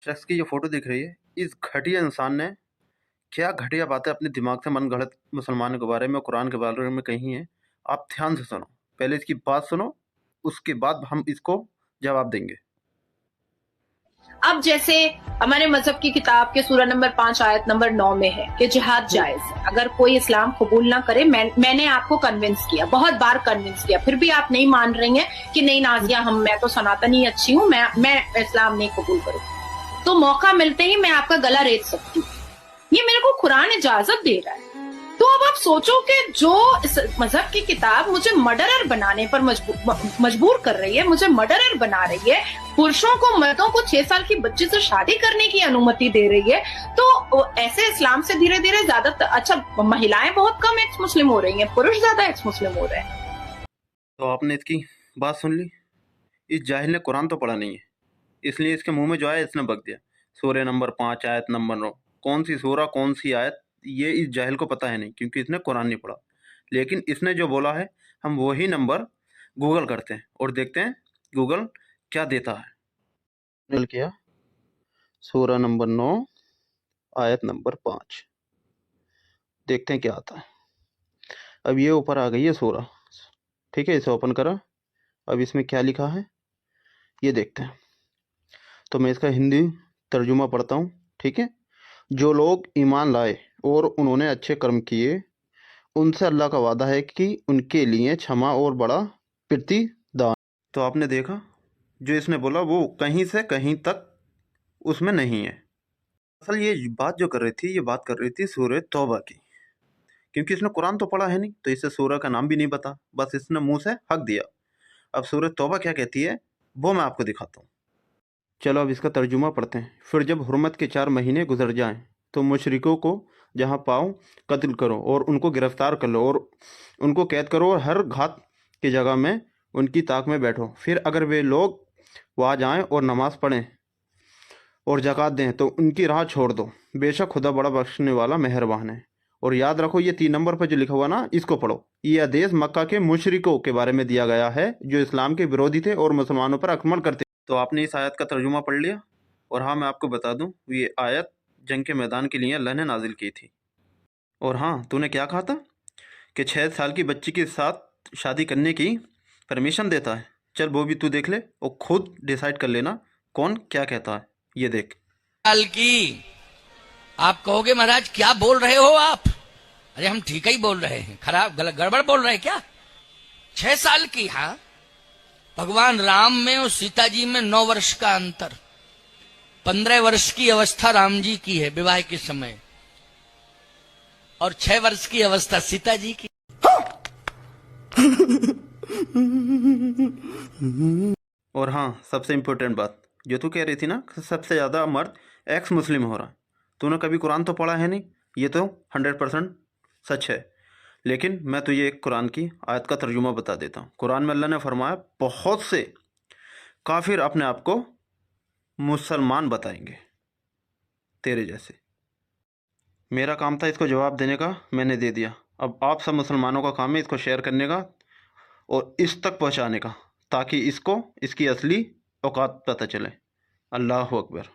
शख्स की जो फोटो दिख रही है, इस घटिया इंसान ने क्या घटिया बातें अपने दिमाग से मन गढ़ंत मुसलमानों के बारे में, कुरान के बारे में कही हैं। आप ध्यान से सुनो, पहले इसकी बात सुनो, उसके बाद हम इसको जवाब देंगे। अब जैसे हमारे मजहब की किताब के सूरा नंबर 5 आयत नंबर 9 में है कि जिहाद जायज है। अगर कोई इस्लाम कबूल ना करे, मैंने आपको कन्विंस किया, बहुत बार कन्विंस किया, फिर भी आप नहीं मान रही हैं कि नहीं नाजिया, मैं तो सनातनी अच्छी हूँ, मैं इस्लाम नहीं कबूल करूँ, तो मौका मिलते ही मैं आपका गला रेत सकती हूँ। ये मेरे को कुरान इजाजत दे रहा है। तो अब आप सोचो कि जो इस मजहब की किताब मुझे मर्डरर बनाने पर मजबूर कर रही है, मुझे मर्डरर बना रही है, पुरुषों को, मर्दों को 6 साल की बच्ची से शादी करने की अनुमति दे रही है, तो ऐसे इस्लाम से धीरे धीरे ज्यादा, अच्छा महिलाएं बहुत कम एक्स मुस्लिम हो रही हैं, पुरुष ज्यादा एक्स मुस्लिम हो रहे हैं। तो आपने इसकी बात सुन ली। इस जाहिल ने कुरान तो पढ़ा नहीं है, इसलिए इसके मुंह में जो आया इसने बक दिया। सूरह नंबर 5 आयत नंबर 9, कौन सी सूरा कौन सी आयत, ये इस जाहिल को पता है नहीं, क्योंकि इसने कुरान नहीं पढ़ा। लेकिन इसने जो बोला है, हम वही नंबर गूगल करते हैं और देखते हैं गूगल क्या देता है। किया सूरा नंबर 9 आयत नंबर 5, देखते हैं क्या आता है। अब ये ऊपर आ गई है सूरा, ठीक है, इसे ओपन करा। अब इसमें क्या लिखा है ये देखते हैं। तो मैं इसका हिंदी तर्जुमा पढ़ता हूँ, ठीक है। जो लोग ईमान लाए और उन्होंने अच्छे कर्म किए, उनसे अल्लाह का वादा है कि उनके लिए क्षमा और बड़ा प्रतिदान। तो आपने देखा, जो इसने बोला वो कहीं से कहीं तक उसमें नहीं है। असल ये बात जो कर रही थी, ये बात कर रही थी सूरह तौबा की, क्योंकि इसने कुरान तो पढ़ा है नहीं, तो इसे सूरह का नाम भी नहीं पता, बस इसने मुंह से हक दिया। अब सूरह तौबा क्या कहती है वो मैं आपको दिखाता हूँ। चलो अब इसका तर्जुमा पढ़ते हैं। फिर जब हुर्मत के 4 महीने गुजर जाएं तो मुशरिकों को जहाँ पाओ कत्ल करो और उनको गिरफ्तार कर लो और उनको कैद करो और हर घात की जगह में उनकी ताक में बैठो। फिर अगर वे लोग वहाँ जाएं और नमाज पढ़ें और ज़कात दें तो उनकी राह छोड़ दो, बेशक खुदा बड़ा बख्शने वाला मेहरबान है। और याद रखो, ये 3 नंबर पर जो लिखा हुआ ना, इसको पढ़ो। ये आदेश मक्का के मुशरिकों के बारे में दिया गया है जो इस्लाम के विरोधी थे और मुसलमानों पर आक्रमण करते। तो आपने इस आयत का तर्जुमा पढ़ लिया। और हाँ, मैं आपको बता दूं, ये आयत जंग के मैदान के लिए अल्लाह ने नाजिल की थी। और हाँ, तूने क्या कहा था कि 6 साल की बच्ची के साथ शादी करने की परमिशन देता है। चल वो भी तू देख ले और खुद डिसाइड कर लेना कौन क्या कहता है। ये देख। साल की आप कहोगे महाराज क्या बोल रहे हो आप? अरे हम ठीक ही बोल रहे हैं, खराब गड़बड़ बोल रहे हैं क्या? 6 साल की? हाँ, भगवान राम में और सीता जी में 9 वर्ष का अंतर। 15 वर्ष की अवस्था राम जी की है विवाह के समय और 6 वर्ष की अवस्था सीता जी की। और हाँ, सबसे इम्पोर्टेंट बात जो तू कह रही थी ना, सबसे ज़्यादा मर्द एक्स मुस्लिम हो रहा, तूने कभी कुरान तो पढ़ा है नहीं, ये तो 100% सच है। लेकिन मैं तुझे एक कुरान की आयत का तर्जुमा बता देता हूँ। कुरान में अल्लाह ने फरमाया, बहुत से काफिर अपने आप को मुसलमान बताएंगे तेरे जैसे। मेरा काम था इसको जवाब देने का, मैंने दे दिया। अब आप सब मुसलमानों का काम है इसको शेयर करने का और इस तक पहुंचाने का, ताकि इसको इसकी असली औकात पता चले। अल्लाह अकबर।